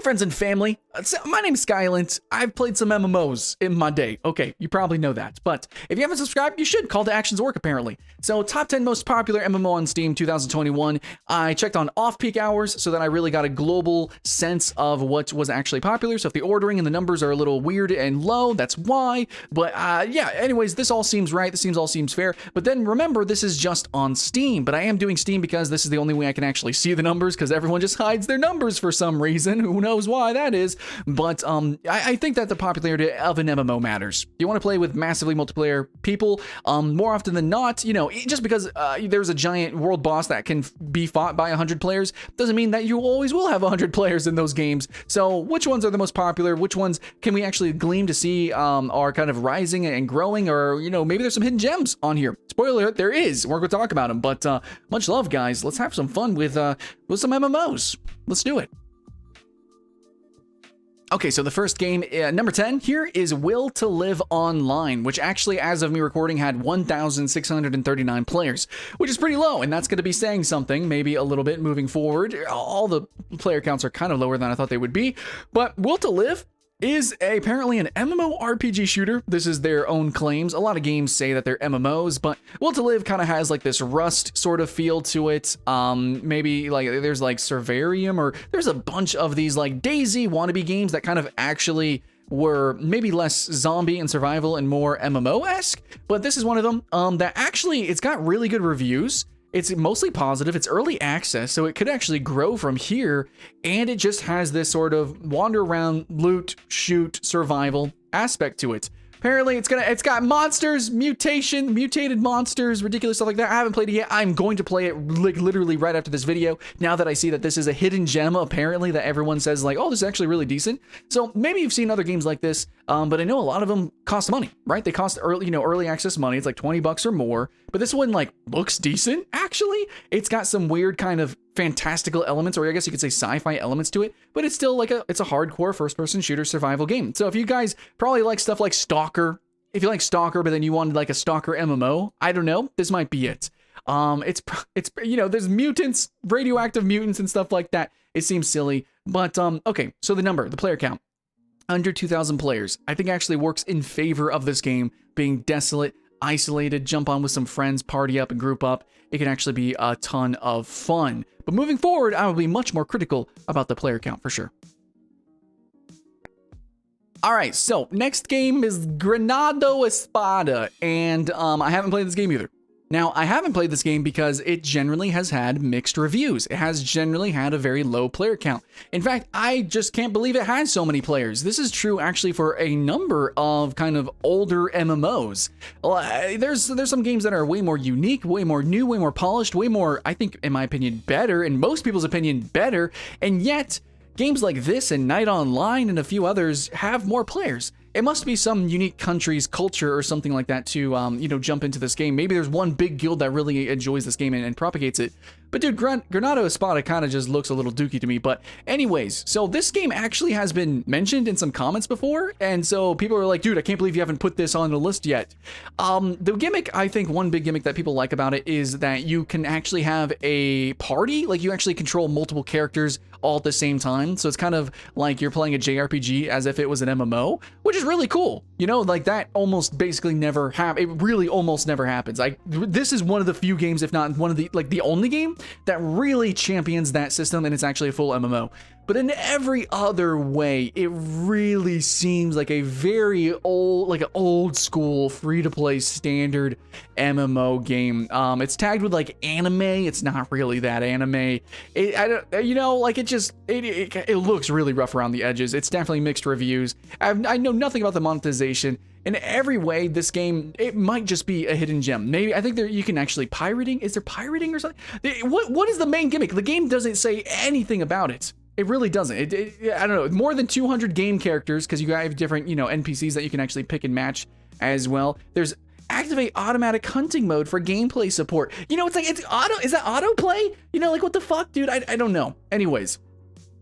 Hey friends and family, my name's Skylent. I've played some MMOs in my day. Okay, you probably know that, but if you haven't subscribed, you should. Call to actions work apparently. So top 10 most popular MMO on Steam 2021. I checked on off-peak hours so that I really got a global sense of what was actually popular. So if the ordering and the numbers are a little weird and low, that's why. But yeah, anyways, this all seems right. This all seems fair. But then remember, this is just on Steam, but I am doing Steam because this is the only way I can actually see the numbers, because everyone just hides their numbers for some reason. Who knows why that is? But I think that the popularity of an MMO matters. You want to play with massively multiplayer people, more often than not, you know, just because there's a giant world boss that can be fought by 100 players doesn't mean that you always will have 100 players in those games. So which ones are the most popular? Which ones can we actually glean to see are kind of rising and growing? Or, you know, maybe there's some hidden gems on here. Spoiler alert, there is. We're going to talk about them. But much love, guys. Let's have some fun with some MMOs. Let's do it. Okay, so the first game, number 10 here, is Will to Live Online, which actually, as of me recording, had 1,639 players, which is pretty low, and that's going to be saying something, maybe a little bit moving forward. All the player counts are kind of lower than I thought they would be, but Will to Live is apparently an MMO RPG shooter. This is their own claims. A lot of games say that they're MMOs, but Will to Live kind of has like this Rust sort of feel to it. Maybe like there's like Servarium, or there's a bunch of these like DayZ wannabe games that kind of actually were maybe less zombie and survival and more MMO-esque, but this is one of them that actually, it's got really good reviews. It's mostly positive. It's early access, so it could actually grow from here. And it just has this sort of wander around, loot, shoot, survival aspect to it. Apparently, it's got monsters, mutated monsters, ridiculous stuff like that. I haven't played it yet. I'm going to play it like literally right after this video. Now that I see that this is a hidden gem, apparently, that everyone says like, oh, this is actually really decent. So maybe you've seen other games like this, but I know a lot of them cost money, right? They cost early access money. It's like $20 or more. But this one like looks decent. Actually, it's got some weird kind of fantastical elements, or I guess you could say sci-fi elements to it, but it's still like it's a hardcore first-person shooter survival game. So if you guys probably like stuff like Stalker, if you like Stalker, but then you wanted like a Stalker MMO, I don't know, this might be it. It's you know, there's mutants, radioactive mutants and stuff like that. It seems silly, but okay. So the player count, under 2,000 players, I think actually works in favor of this game being desolate, isolated, jump on with some friends, party up and group up. It can actually be a ton of fun. But moving forward, I will be much more critical about the player count for sure. All right, so next game is Granado Espada, and I haven't played this game either. Now, I haven't played this game because it generally has had mixed reviews. It has generally had a very low player count. In fact, I just can't believe it has so many players. This is true actually for a number of kind of older MMOs. There's some games that are way more unique, way more new, way more polished, way more, I think, in my opinion, better, in most people's opinion, better, and yet games like this and Night Online and a few others have more players. It must be some unique country's culture or something like that to, you know, jump into this game. Maybe there's one big guild that really enjoys this game and propagates it. But dude, Granado Espada kind of just looks a little dookie to me. But anyways, so this game actually has been mentioned in some comments before. And so people are like, dude, I can't believe you haven't put this on the list yet. The gimmick, I think one big gimmick that people like about it is that you can actually have a party. Like you actually control multiple characters all at the same time. So it's kind of like you're playing a JRPG as if it was an MMO, which is really cool. You know, like that almost basically never happens. It really almost never happens. Like this is one of the few games, if not one of the only game that really champions that system, and it's actually a full MMO. But in every other way, it really seems like a very old, like an old school free-to-play standard MMO game. It's tagged with like anime. It's not really that anime. It looks really rough around the edges. It's definitely mixed reviews. I know nothing about the monetization. In every way, this game, it might just be a hidden gem. Maybe, I think you can actually pirating. Is there pirating or something? What is the main gimmick? The game doesn't say anything about it. It really doesn't. I don't know. More than 200 game characters, because you have different, you know, NPCs that you can actually pick and match as well. There's activate automatic hunting mode for gameplay support. You know, it's like, is that autoplay? You know, like what the fuck, dude? I don't know. Anyways,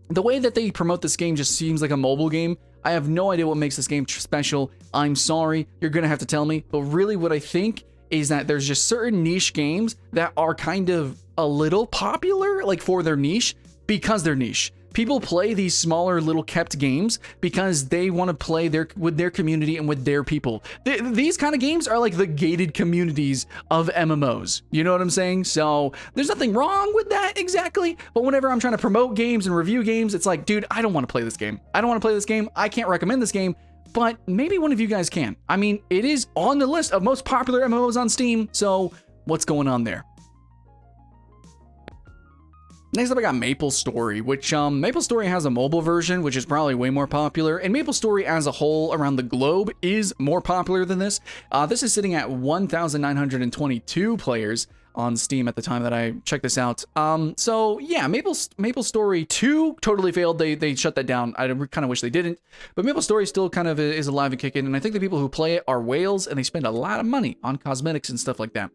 the way that they promote this game just seems like a mobile game. I have no idea what makes this game special. I'm sorry, you're gonna have to tell me. But really what I think is that there's just certain niche games that are kind of a little popular, like for their niche, because they're niche. People play these smaller little kept games because they want to play with their community and with their people. These kind of games are like the gated communities of MMOs. You know what I'm saying? So there's nothing wrong with that exactly. But whenever I'm trying to promote games and review games, it's like, dude, I don't want to play this game. I don't want to play this game. I can't recommend this game. But maybe one of you guys can. I mean, it is on the list of most popular MMOs on Steam. So what's going on there? Next up, I got MapleStory, which MapleStory has a mobile version, which is probably way more popular, and MapleStory as a whole around the globe is more popular than this. This is sitting at 1,922 players on Steam at the time that I checked this out. So yeah, MapleStory 2 totally failed. They shut that down. I kind of wish they didn't, but MapleStory still kind of is alive and kicking, and I think the people who play it are whales, and they spend a lot of money on cosmetics and stuff like that.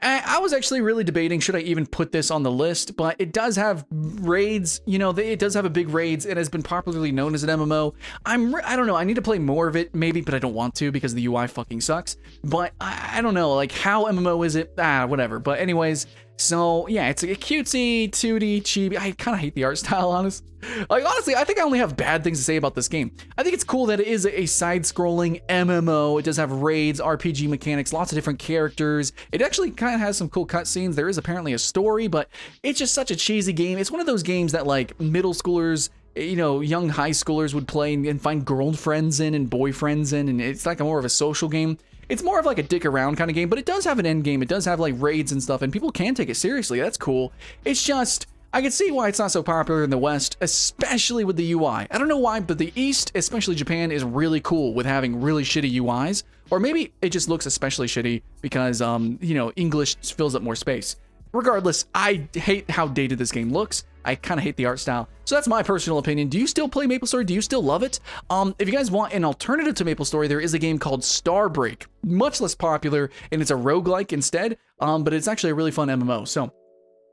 I was actually really debating, should I even put this on the list, but it does have raids, you know, it does have a big raids. It has been popularly known as an MMO. I don't know, I need to play more of it, maybe, but I don't want to because the UI fucking sucks. But I don't know, like, how MMO is it? Whatever. But anyways, so yeah, it's a cutesy, 2D, chibi. I kind of hate the art style, honestly. Like, honestly, I think I only have bad things to say about this game. I think it's cool that it is a side-scrolling MMO. It does have raids, RPG mechanics, lots of different characters. It actually kind of has some cool cutscenes. There is apparently a story, but it's just such a cheesy game. It's one of those games that, like, middle schoolers, you know, young high schoolers would play and find girlfriends in and boyfriends in, and it's like more of a social game. It's more of like a dick around kind of game, but it does have an end game. It does have like raids and stuff, and people can take it seriously. That's cool. It's just, I can see why it's not so popular in the West, especially with the UI. I don't know why, but the East, especially Japan, is really cool with having really shitty UIs. Or maybe it just looks especially shitty because, you know, English fills up more space. Regardless, I hate how dated this game looks. I kind of hate the art style. So that's my personal opinion. Do you still play MapleStory? Do you still love it? If you guys want an alternative to MapleStory, there is a game called Starbreak. Much less popular, and it's a roguelike instead, but it's actually a really fun MMO. So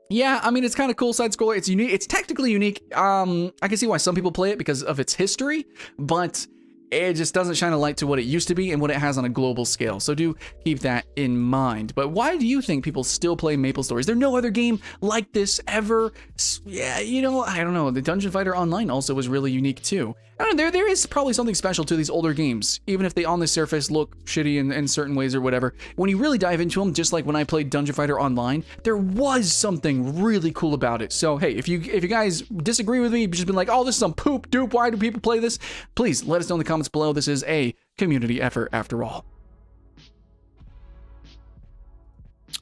yeah, I mean, it's kind of cool side-scroller. It's unique. It's technically unique. I can see why some people play it because of its history, but it just doesn't shine a light to what it used to be and what it has on a global scale. So do keep that in mind. But why do you think people still play MapleStory? Is there no other game like this ever? Yeah, you know, I don't know. The Dungeon Fighter Online also was really unique too. I don't know, there is probably something special to these older games, even if they on the surface look shitty in certain ways or whatever. When you really dive into them, just like when I played Dungeon Fighter Online, there was something really cool about it. So hey, if you guys disagree with me, you've just been like, oh, this is some poop dupe, why do people play this? Please let us know in the comments below. This is a community effort after all.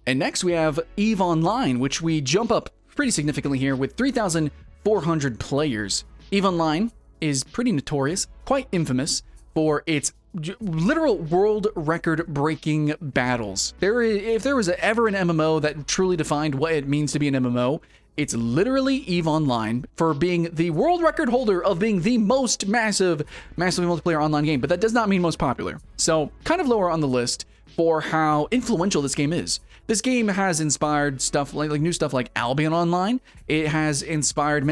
And next we have EVE Online, which we jump up pretty significantly here with 3,400 players. EVE Online is pretty notorious, quite infamous for its literal world record breaking battles. If there was ever an MMO that truly defined what it means to be an MMO, it's literally EVE Online for being the world record holder of being the most massively multiplayer online game, but that does not mean most popular. So kind of lower on the list for how influential this game is. This game has inspired stuff like new stuff like Albion Online. It has inspired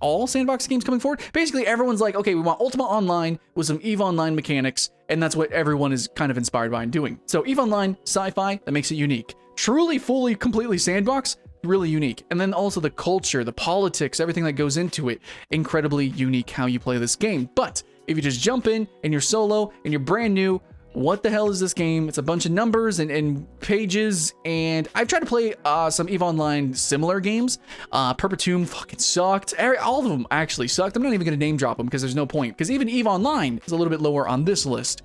all sandbox games coming forward. Basically, everyone's like, okay, we want Ultima Online with some EVE Online mechanics, and that's what everyone is kind of inspired by and doing. So EVE Online, sci-fi, that makes it unique. Truly, fully, completely sandbox, really unique. And then also the culture, the politics, everything that goes into it, incredibly unique how you play this game. But if you just jump in and you're solo and you're brand new, what the hell is this game? It's a bunch of numbers and pages, and I've tried to play some EVE Online similar games. Perpetuum fucking sucked. All of them actually sucked. I'm not even going to name drop them because there's no point, because even EVE Online is a little bit lower on this list.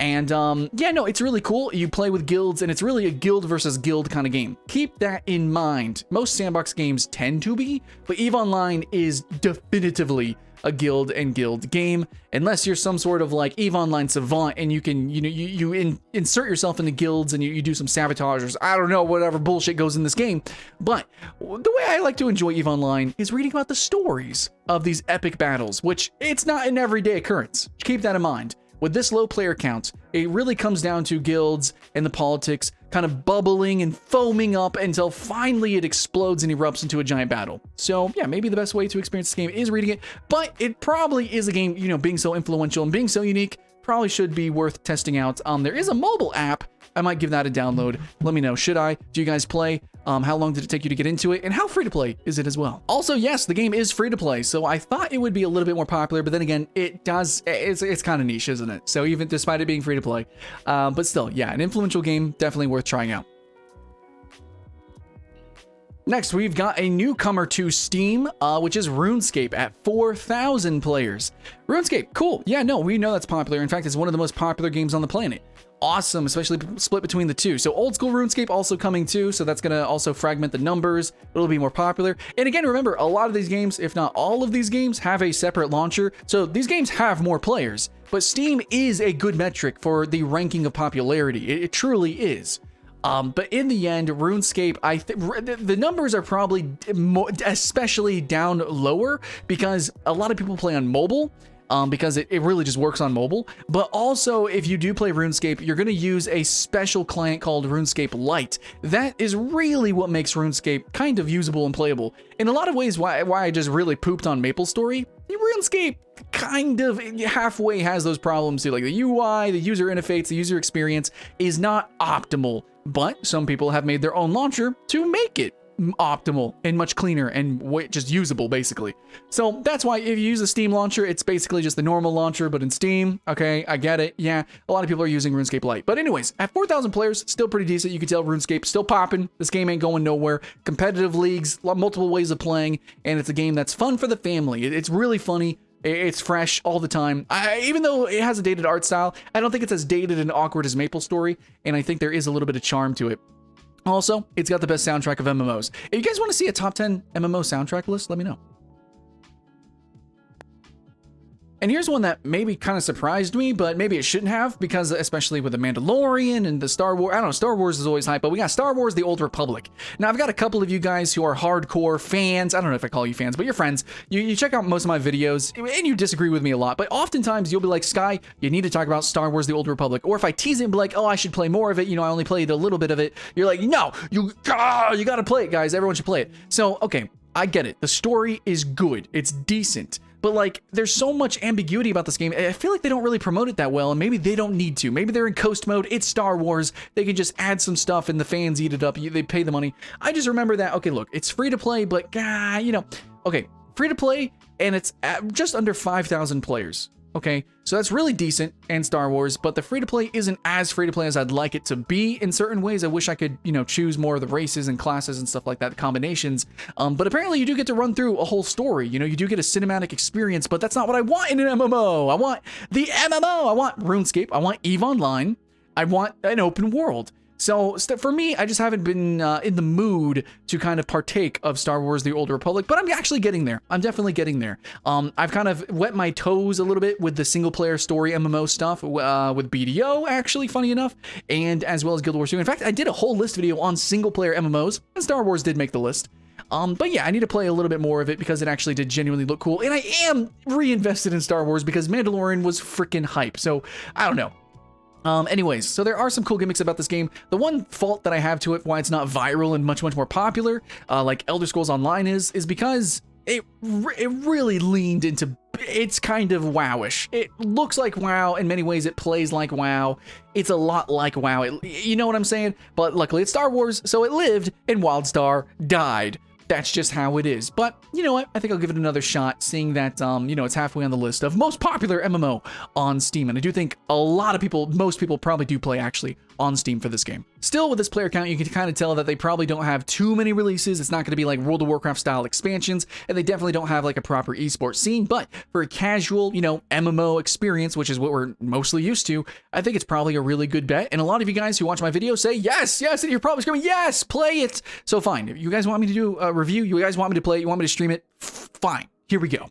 And yeah, no, it's really cool. You play with guilds, and it's really a guild versus guild kind of game. Keep that in mind. Most sandbox games tend to be, but EVE Online is definitively a guild and guild game, unless you're some sort of like EVE Online savant and you can, insert yourself into guilds and you do some sabotage or I don't know, whatever bullshit goes in this game. But the way I like to enjoy EVE Online is reading about the stories of these epic battles, which it's not an everyday occurrence. Keep that in mind. With this low player count, it really comes down to guilds and the politics kind of bubbling and foaming up until finally it explodes and erupts into a giant battle. So yeah, maybe the best way to experience this game is reading it, but it probably is a game, being so influential and being so unique, probably should be worth testing out. There is a mobile app. I might give that a download. Let me know. Should I? Do you guys play? how long did it take you to get into it, and how free to play is it as well. Also, yes, the game is free to play, so I thought it would be a little bit more popular, but then again, it's kind of niche, isn't it? So even despite it being free to play, but still, yeah, an influential game, definitely worth trying out. Next, we've got a newcomer to Steam, which is RuneScape at 4,000 players. RuneScape, cool. Yeah, no, we know that's popular. In fact, it's one of the most popular games on the planet. Awesome, especially split between the two. So old school RuneScape also coming too, so that's going to also fragment the numbers. It'll be more popular. And again, remember, a lot of these games, if not all of these games, have a separate launcher. So these games have more players, but Steam is a good metric for the ranking of popularity. It truly is. But in the end, RuneScape, the numbers are probably especially down lower because a lot of people play on mobile. Because it really just works on mobile. But also, if you do play RuneScape, you're going to use a special client called RuneScape Lite. That is really what makes RuneScape kind of usable and playable. In a lot of ways, why I just really pooped on MapleStory, RuneScape kind of halfway has those problems too. Like the UI, the user interface, the user experience is not optimal. But some people have made their own launcher to make it optimal and much cleaner and just usable, basically. So that's why if you use a Steam launcher, it's basically just the normal launcher, but in Steam. Okay, I get it. Yeah, a lot of people are using RuneScape Lite. But anyways, at 4,000 players, still pretty decent. You can tell RuneScape still popping. This game ain't going nowhere. Competitive leagues, multiple ways of playing, and it's a game that's fun for the family. It's really funny. It's fresh all the time. Even though it has a dated art style, I don't think it's as dated and awkward as MapleStory, and I think there is a little bit of charm to it. Also, it's got the best soundtrack of MMOs. If you guys want to see a top 10 MMO soundtrack list, let me know. And here's one that maybe kind of surprised me, but maybe it shouldn't have, because especially with the Mandalorian and the Star Wars, I don't know, Star Wars is always hype, but we got Star Wars: The Old Republic. Now, I've got a couple of you guys who are hardcore fans. I don't know if I call you fans, but you're friends. You check out most of my videos, and you disagree with me a lot, but oftentimes you'll be like, Sky, you need to talk about Star Wars: The Old Republic. Or if I tease it and be like, oh, I should play more of it, you know, I only played a little bit of it, you're like, no, you gotta play it, guys. Everyone should play it. So, okay, I get it. The story is good. It's decent. But like, there's so much ambiguity about this game. I feel like they don't really promote it that well, and maybe they don't need to. Maybe they're in coast mode. It's Star Wars. They can just add some stuff and the fans eat it up. They pay the money. I just remember that, okay, look, it's free to play, but you know, okay, free to play, and it's at just under 5,000 players. Okay, so that's really decent and Star Wars, but the free-to-play isn't as free-to-play as I'd like it to be in certain ways. I wish I could, you know, choose more of the races and classes and stuff like that, combinations. But apparently you do get to run through a whole story. You know, you do get a cinematic experience, but that's not what I want in an MMO. I want the MMO. I want RuneScape. I want EVE Online. I want an open world. So for me, I just haven't been in the mood to kind of partake of Star Wars: The Old Republic, but I'm actually getting there. I'm definitely getting there. I've kind of wet my toes a little bit with the single-player story MMO stuff with BDO, actually, funny enough, and as well as Guild Wars 2. In fact, I did a whole list video on single-player MMOs, and Star Wars did make the list. But yeah, I need to play a little bit more of it because it actually did genuinely look cool, and I am reinvested in Star Wars because Mandalorian was freaking hype, so I don't know. Anyways, so there are some cool gimmicks about this game. The one fault that I have to it, why it's not viral and much more popular, like Elder Scrolls Online is because it really leaned into, it's kind of WoW-ish. It looks like WoW, in many ways it plays like WoW. It's a lot like WoW, you know what I'm saying? But luckily it's Star Wars, so it lived, and WildStar died. That's just how it is. But you know what? I think I'll give it another shot, seeing that, you know, it's halfway on the list of most popular MMO on Steam. And I do think a lot of people, most people probably do play actually on Steam for this game. Still, with this player count, you can kind of tell that they probably don't have too many releases. It's not going to be like World of Warcraft style expansions, and they definitely don't have like a proper esports scene. But for a casual, you know, MMO experience, which is what we're mostly used to, I think it's probably a really good bet. And a lot of you guys who watch my video say, yes, yes, and you're probably screaming, yes, play it. So fine, if you guys want me to do a review, you guys want me to play it, you want me to stream it, fine, here we go.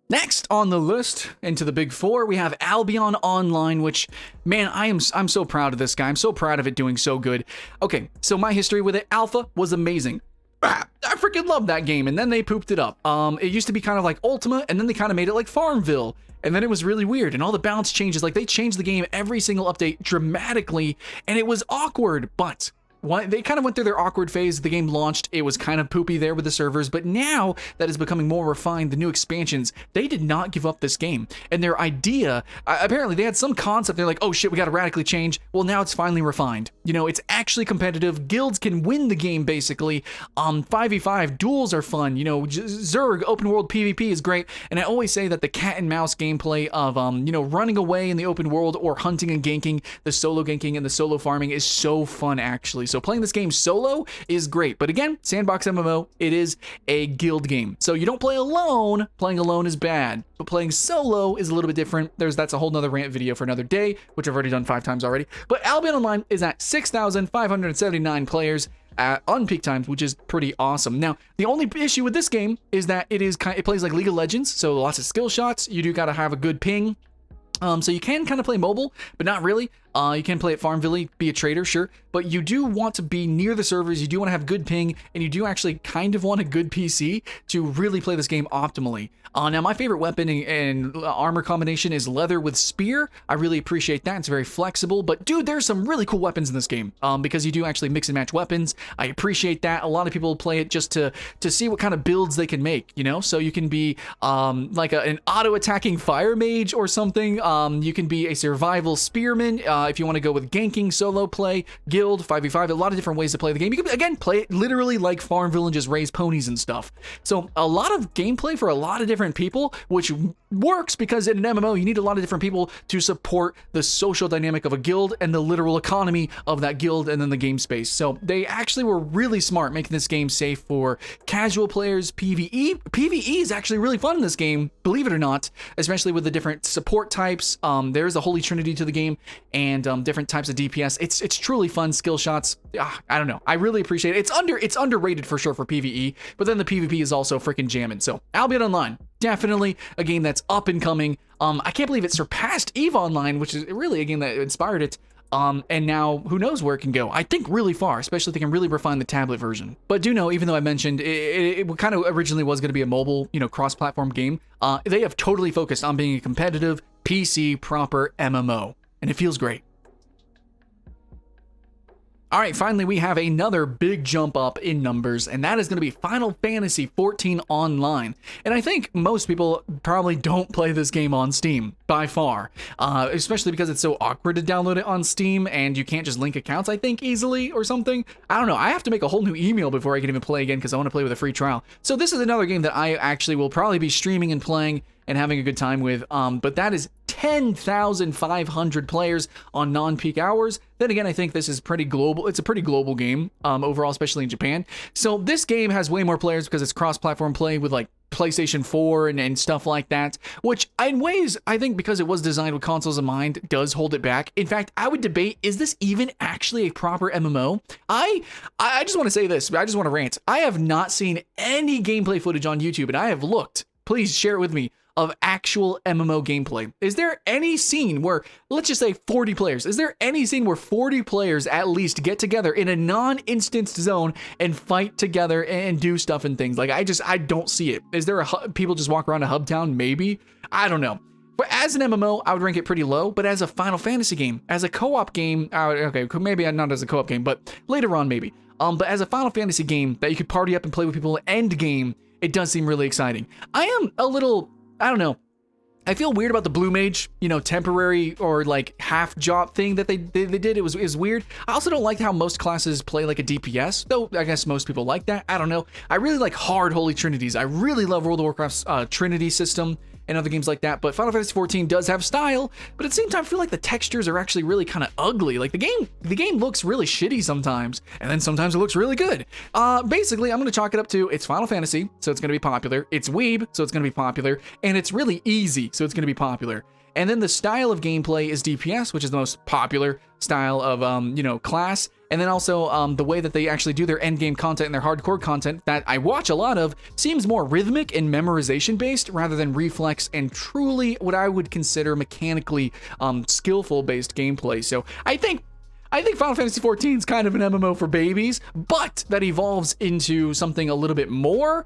Next on the list, into the big four, we have Albion Online, which, man, I'm so proud of this guy. I'm so proud of it doing so good. Okay, so my history with it, alpha was amazing. I freaking love that game, and then they pooped it up. It used to be kind of like Ultima, and then they kind of made it like Farmville, and then it was really weird, and all the balance changes, like they changed the game every single update dramatically, and it was awkward, but they kind of went through their awkward phase. The game launched, it was kind of poopy there with the servers, but now that is becoming more refined, the new expansions, they did not give up this game. And their idea, apparently they had some concept, they're like, oh shit, we gotta radically change. Well, now it's finally refined. You know, it's actually competitive. Guilds can win the game, basically. 5v5 duels are fun. You know, Zerg open world PvP is great. And I always say that the cat and mouse gameplay of, you know, running away in the open world or hunting and ganking, the solo ganking and the solo farming is so fun, actually. So playing this game solo is great. But again, sandbox MMO, it is a guild game. So you don't play alone. Playing alone is bad. But playing solo is a little bit different. That's a whole nother rant video for another day, which I've already done 5 times already. But Albion Online is at 6,579 players on peak times, which is pretty awesome. Now, the only issue with this game is that it plays like League of Legends, so lots of skill shots. You do gotta have a good ping. So you can kind of play mobile, but not really. You can play at Farmville, be a trader, sure, but you do want to be near the servers, you do want to have good ping, and you do actually kind of want a good PC to really play this game optimally. Now, my favorite weapon and armor combination is leather with spear. I really appreciate that. It's very flexible, but dude, there's some really cool weapons in this game because you do actually mix and match weapons. I appreciate that. A lot of people play it just to see what kind of builds they can make, you know? So you can be like an auto-attacking fire mage or something. You can be a survival spearman. If you want to go with ganking, solo play, guild, 5v5, a lot of different ways to play the game. You can, again, play it literally like Farmville and just raise ponies and stuff. So a lot of gameplay for a lot of different people, which works because in an MMO, you need a lot of different people to support the social dynamic of a guild and the literal economy of that guild and then the game space. So they actually were really smart making this game safe for casual players. PvE is actually really fun in this game, believe it or not, especially with the different support types. There's a holy trinity to the game and different types of DPS. It's truly fun. Skill shots. I don't know. I really appreciate it. It's underrated for sure for PvE, but then the PvP is also freaking jamming. So Albion Online, definitely a game that's up and coming. I can't believe it surpassed EVE Online, which is really a game that inspired it. And now who knows where it can go. I think really far, especially if they can really refine the tablet version. But do know, even though I mentioned it kind of originally was going to be a mobile, you know, cross-platform game, they have totally focused on being a competitive PC proper MMO, and it feels great. All right, finally, we have another big jump up in numbers, and that is going to be Final Fantasy XIV Online. And I think most people probably don't play this game on Steam, by far, especially because it's so awkward to download it on Steam, and you can't just link accounts, I think, easily or something. I don't know. I have to make a whole new email before I can even play again because I want to play with a free trial. So this is another game that I actually will probably be streaming and playing and having a good time with, but that is 10,500 players on non-peak hours. Then again, I think this is pretty global. It's a pretty global game overall, especially in Japan. So this game has way more players because it's cross-platform play with like PlayStation 4 and stuff like that, which in ways, I think because it was designed with consoles in mind, does hold it back. In fact, I would debate, is this even actually a proper MMO? I just want to say this. I just want to rant. I have not seen any gameplay footage on YouTube, and I have looked. Please share it with me. Of actual MMO gameplay. Is there any scene where, let's just say 40 players, is there any scene where 40 players at least get together in a non-instanced zone and fight together and do stuff and things? Like, I don't see it. Is there people just walk around a hub town? Maybe. I don't know. But as an MMO, I would rank it pretty low, but as a Final Fantasy game, as a co-op game, okay, maybe not as a co-op game, but later on maybe. But as a Final Fantasy game that you could party up and play with people end game, it does seem really exciting. I am a little, I don't know. I feel weird about the Blue Mage, you know, temporary or like half job thing that they did. It was weird. I also don't like how most classes play like a DPS, though I guess most people like that. I don't know. I really like hard Holy Trinities. I really love World of Warcraft's Trinity system and other games like that, but Final Fantasy XIV does have style, but at the same time, I feel like the textures are actually really kind of ugly. Like the game looks really shitty sometimes, and then sometimes it looks really good. Basically, I'm going to chalk it up to it's Final Fantasy, so it's going to be popular. It's Weeb, so it's going to be popular, and it's really easy, so it's going to be popular. And then the style of gameplay is DPS, which is the most popular style of, class. And then also the way that they actually do their endgame content and their hardcore content that I watch a lot of seems more rhythmic and memorization based rather than reflex and truly what I would consider mechanically skillful based gameplay. So I think Final Fantasy XIV is kind of an MMO for babies, but that evolves into something a little bit more.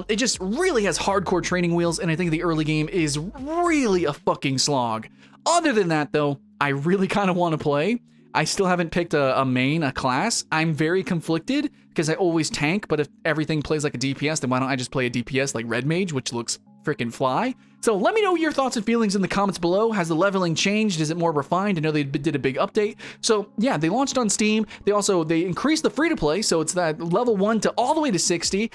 It just really has hardcore training wheels, and I think the early game is really a fucking slog. Other than that, though, I really kind of want to play. I still haven't picked a class. I'm very conflicted because I always tank, but if everything plays like a DPS, then why don't I just play a DPS like Red Mage, which looks freaking fly. So let me know your thoughts and feelings in the comments below. Has the leveling changed? Is it more refined? I know they did a big update. So yeah, they launched on Steam. They increased the free-to-play, so it's that level 1 to all the way to 60.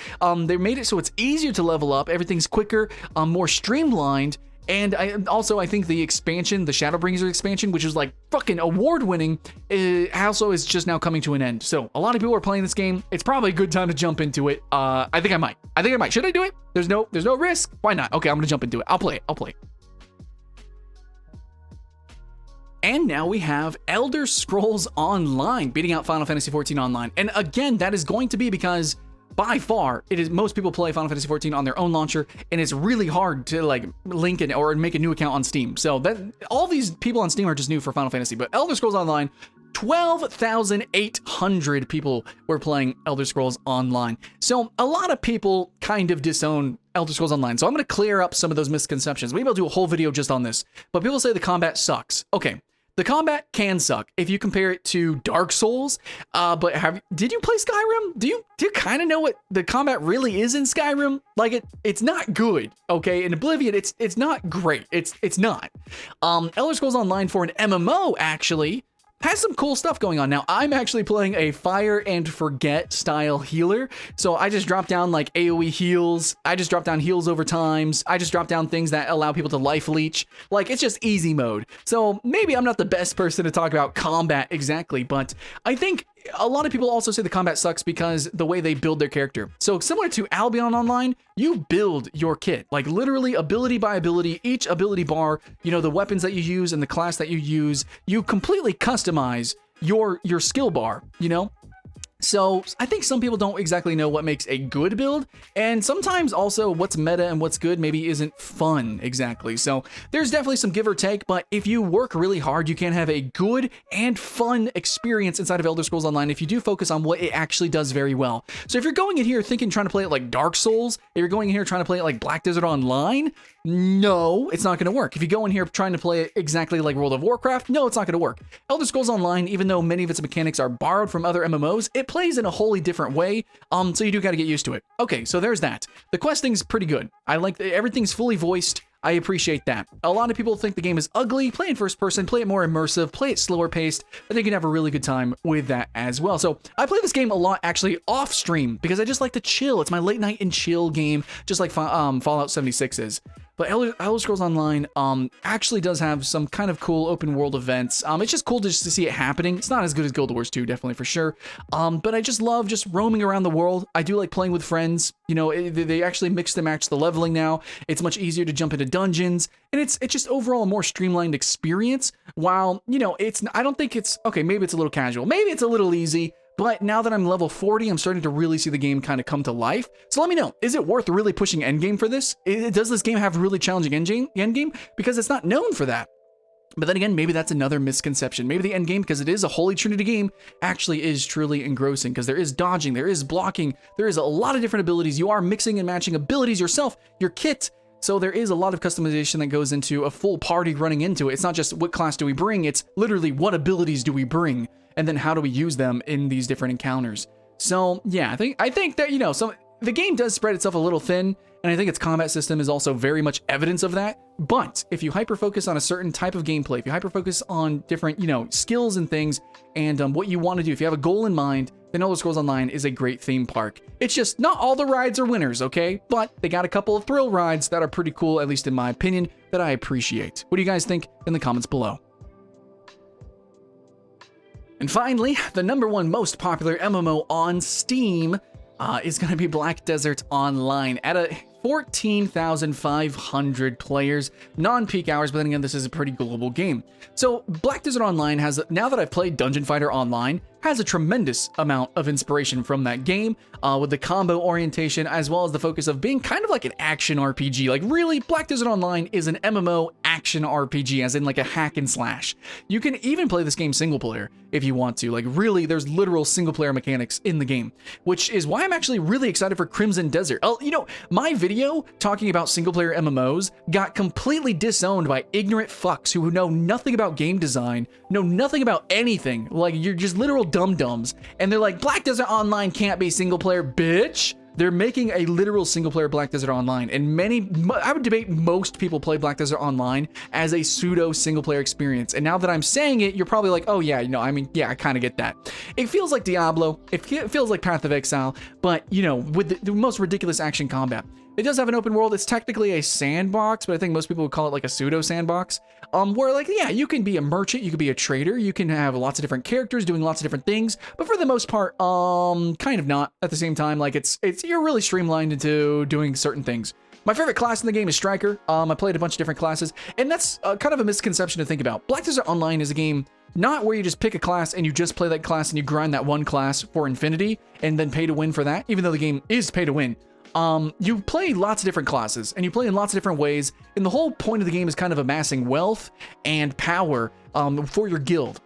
They made it so it's easier to level up. Everything's quicker, more streamlined. And I think the expansion, the Shadowbringers expansion, which is like fucking award-winning, also is just now coming to an end. So a lot of people are playing this game. It's probably a good time to jump into it. I think I might. Should I do it? There's no risk. Why not? Okay, I'm gonna jump into it. I'll play it. And now we have Elder Scrolls Online beating out Final Fantasy XIV Online. And again, that is going to be because by far, most people play Final Fantasy XIV on their own launcher, and it's really hard to like link it or make a new account on Steam. So that all these people on Steam are just new for Final Fantasy. But Elder Scrolls Online, 12,800 people were playing Elder Scrolls Online. So a lot of people kind of disown Elder Scrolls Online. So I'm going to clear up some of those misconceptions. Maybe I'll do a whole video just on this. But people say the combat sucks. Okay. The combat can suck if you compare it to Dark Souls, but did you play Skyrim? Do you kind of know what the combat really is in Skyrim? Like it's not good, okay? In Oblivion, it's not great. It's not. Elder Scrolls Online for an MMO actually has some cool stuff going on. Now, I'm actually playing a fire and forget style healer. So I just drop down like AoE heals. I just drop down heals over times. I just drop down things that allow people to life leech. Like, it's just easy mode. So maybe I'm not the best person to talk about combat exactly, but I think a lot of people also say the combat sucks because the way they build their character. So similar to Albion Online, you build your kit, like literally ability by ability, each ability bar, the weapons that you use and the class that you use, you completely customize your skill bar, So I think some people don't exactly know what makes a good build, and sometimes also what's meta and what's good maybe isn't fun exactly. So there's definitely some give or take, but if you work really hard, you can have a good and fun experience inside of Elder Scrolls Online if you do focus on what it actually does very well. So if you're going in here trying to play it like Dark Souls, if you're going in here trying to play it like Black Desert Online, no, it's not going to work. If you go in here trying to play it exactly like World of Warcraft, no, it's not going to work. Elder Scrolls Online, even though many of its mechanics are borrowed from other MMOs, it plays in a wholly different way, so you do got to get used to it. Okay, so there's that. The questing's pretty good. I like everything's fully voiced. I appreciate that. A lot of people think the game is ugly. Play in first person, play it more immersive, play it slower paced. I think you can have a really good time with that as well. So I play this game a lot actually off stream because I just like to chill. It's my late night and chill game, just like Fallout 76 is. But Elder Scrolls Online actually does have some kind of cool open world events. It's just cool just to see it happening. It's not as good as Guild Wars 2, definitely for sure. But I just love just roaming around the world. I do like playing with friends. They actually mix and match the leveling now. It's much easier to jump into dungeons, and it's just overall a more streamlined experience. While I don't think it's okay. Maybe it's a little casual. Maybe it's a little easy. But now that I'm level 40, I'm starting to really see the game kind of come to life. So let me know, is it worth really pushing endgame for this? Does this game have really challenging endgame? Because it's not known for that. But then again, maybe that's another misconception. Maybe the endgame, because it is a Holy Trinity game, actually is truly engrossing. Because there is dodging, there is blocking, there is a lot of different abilities. You are mixing and matching abilities yourself, your kit. So there is a lot of customization that goes into a full party running into it. It's not just what class do we bring, it's literally what abilities do we bring, and then how do we use them in these different encounters. So yeah, I think that, the game does spread itself a little thin, and I think its combat system is also very much evidence of that. But if you hyper-focus on a certain type of gameplay, if you hyper-focus on different, skills and things, and what you want to do, if you have a goal in mind, then Elder Scrolls Online is a great theme park. It's just not all the rides are winners, okay? But they got a couple of thrill rides that are pretty cool, at least in my opinion, that I appreciate. What do you guys think in the comments below? And finally, the #1 most popular MMO on Steam is going to be Black Desert Online at a 14,500 players, non-peak hours, but then again, this is a pretty global game. So Black Desert Online has, now that I've played Dungeon Fighter Online, has a tremendous amount of inspiration from that game, with the combo orientation, as well as the focus of being kind of like an action RPG. Like really, Black Desert Online is an MMO action RPG, as in like a hack and slash. You can even play this game single player if you want to. Like really, there's literal single player mechanics in the game, which is why I'm actually really excited for Crimson Desert. My video talking about single player MMOs got completely disowned by ignorant fucks who know nothing about game design, know nothing about anything. Like, you're just literal dum-dums, and they're like, Black Desert Online can't be single player, bitch. they're making a literal single-player Black Desert Online, and I would debate most people play Black Desert Online as a pseudo single-player experience. And now that I'm saying it, you're probably like, oh yeah, I mean, yeah, I kind of get that. It feels like Diablo, it feels like Path of Exile, but, with the most ridiculous action combat. It does have an open world. It's technically a sandbox, but I think most people would call it like a pseudo sandbox. Where like, yeah, you can be a merchant, you can be a trader, you can have lots of different characters doing lots of different things, but for the most part, kind of not at the same time. Like you're really streamlined into doing certain things. My favorite class in the game is Striker. I played a bunch of different classes, and that's kind of a misconception to think about. Black Desert Online is a game not where you just pick a class and you just play that class and you grind that one class for infinity and then pay to win for that, even though the game is pay to win. You play lots of different classes and you play in lots of different ways, and the whole point of the game is kind of amassing wealth and power for your guild.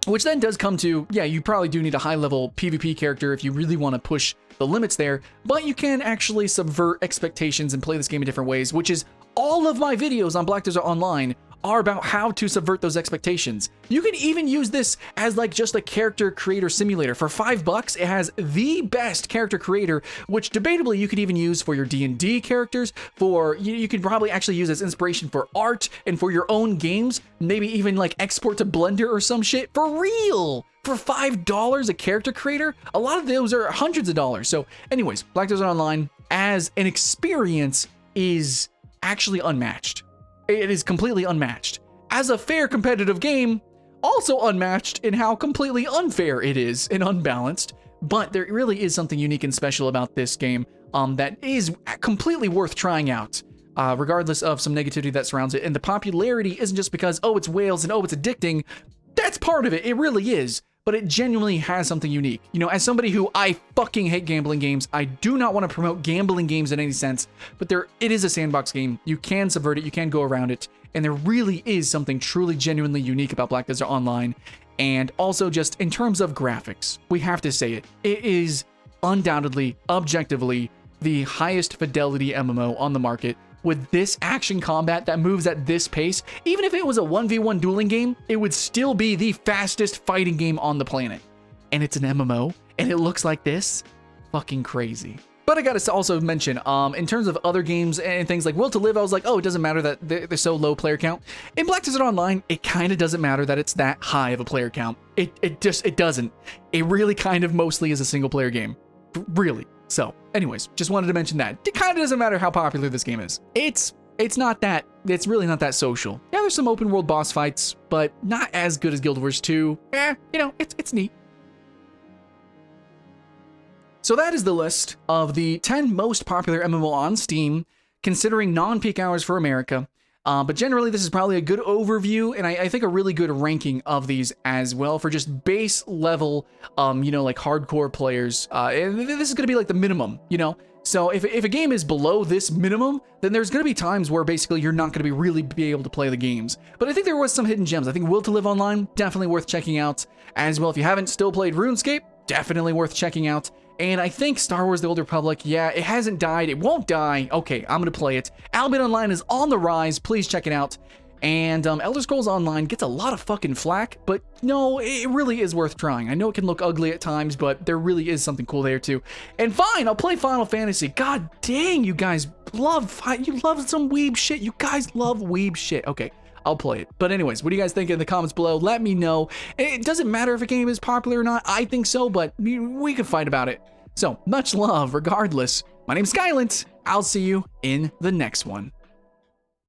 Which then does come to, yeah, you probably do need a high-level PvP character if you really want to push the limits there, but you can actually subvert expectations and play this game in different ways, which is all of my videos on Black Desert Online are about how to subvert those expectations. You can even use this as like just a character creator simulator. For $5, it has the best character creator, which debatably you could even use for your D&D characters, you could probably actually use as inspiration for art and for your own games, maybe even like export to Blender or some shit, for real. For $5 a character creator, a lot of those are hundreds of dollars. So anyways, Black Desert Online as an experience is actually unmatched. It is completely unmatched. As a fair competitive game, also unmatched in how completely unfair it is and unbalanced, but there really is something unique and special about this game that is completely worth trying out, regardless of some negativity that surrounds it. And the popularity isn't just because, oh, it's whales and oh, it's addicting. That's part of it. It really is. But it genuinely has something unique. As somebody who I fucking hate gambling games, I do not want to promote gambling games in any sense, but it is a sandbox game. You can subvert it, you can go around it, and there really is something truly genuinely unique about Black Desert Online. And also just in terms of graphics, we have to say it. It is undoubtedly, objectively, the highest fidelity MMO on the market. With this action combat that moves at this pace, even if it was a 1v1 dueling game, it would still be the fastest fighting game on the planet. And it's an MMO, and it looks like this? Fucking crazy. But I gotta also mention, in terms of other games and things like Will to Live, I was like, oh, it doesn't matter that they're so low player count. In Black Desert Online, it kind of doesn't matter that it's that high of a player count. It doesn't. It really kind of mostly is a single player game. Really. So, anyways, just wanted to mention that. It kind of doesn't matter how popular this game is. It's really not that social. Yeah, there's some open world boss fights, but not as good as Guild Wars 2. It's neat. So that is the list of the 10 most popular MMO on Steam, considering non-peak hours for America. But generally, this is probably a good overview, and I think a really good ranking of these as well for just base level, like hardcore players. And this is going to be like the minimum, So if a game is below this minimum, then there's going to be times where basically you're not going to really be able to play the games. But I think there was some hidden gems. I think Will to Live Online, definitely worth checking out as well. If you haven't still played RuneScape, definitely worth checking out. And I think Star Wars The Old Republic, yeah, it hasn't died. It won't die. Okay, I'm going to play it. Albion Online is on the rise. Please check it out. And Elder Scrolls Online gets a lot of fucking flack, but no, it really is worth trying. I know it can look ugly at times, but there really is something cool there too. And fine, I'll play Final Fantasy. God dang, you guys you love some weeb shit. You guys love weeb shit. Okay, I'll play it. But anyways, what do you guys think in the comments below? Let me know. It doesn't matter if a game is popular or not. I think so, but we can fight about it. So much love regardless. My name's Skylent. I'll see you in the next one.